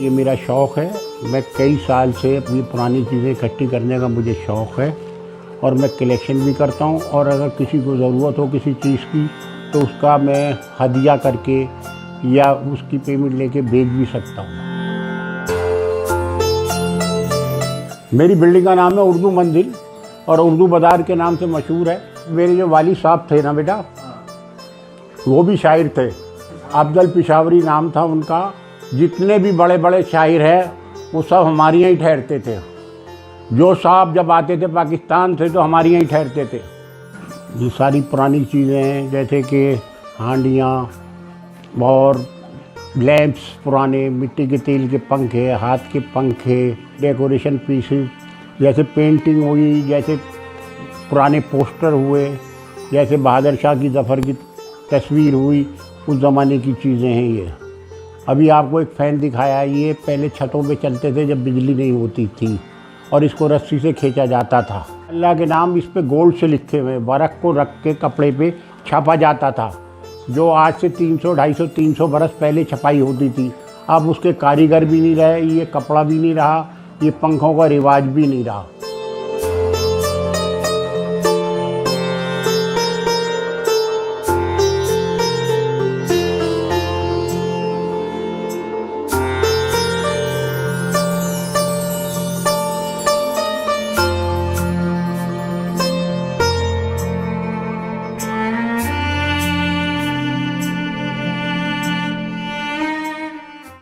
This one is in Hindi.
ये मेरा शौक़ है। मैं कई साल से अपनी पुरानी चीज़ें इकट्ठी करने का मुझे शौक़ है और मैं कलेक्शन भी करता हूँ। और अगर किसी को ज़रूरत हो किसी चीज़ की तो उसका मैं हदिया करके या उसकी पेमेंट लेके बेच भी सकता हूँ। मेरी बिल्डिंग का नाम है उर्दू मंदिर और उर्दू बाज़ार के नाम से मशहूर है। मेरे जो वाली साहब थे ना बेटा, वो भी शायर थे। अफजल पेशावरी नाम था उनका। जितने भी बड़े बड़े शायर हैं वो सब हमारे यहाँ ही ठहरते थे। जो साहब जब आते थे पाकिस्तान से तो हमारे यहाँ ही ठहरते थे। ये सारी पुरानी चीज़ें हैं, जैसे कि हांडियाँ और लैंप्स, पुराने मिट्टी के तेल के पंखे, हाथ के पंखे, डेकोरेशन पीसेस, जैसे पेंटिंग हुई, जैसे पुराने पोस्टर हुए, जैसे बहादुर शाह की ज़फ़र की तस्वीर हुई, उस ज़माने की चीज़ें हैं ये। अभी आपको एक फ़ैन दिखाया है, ये पहले छतों पे चलते थे जब बिजली नहीं होती थी और इसको रस्सी से खींचा जाता था। अल्लाह के नाम इस पे गोल्ड से लिखे हुए, वर्क को रख के कपड़े पे छापा जाता था, जो आज से 300-250-300 बरस पहले छपाई होती थी। अब उसके कारीगर भी नहीं रहे, ये कपड़ा भी नहीं रहा, ये पंखों का रिवाज भी नहीं रहा।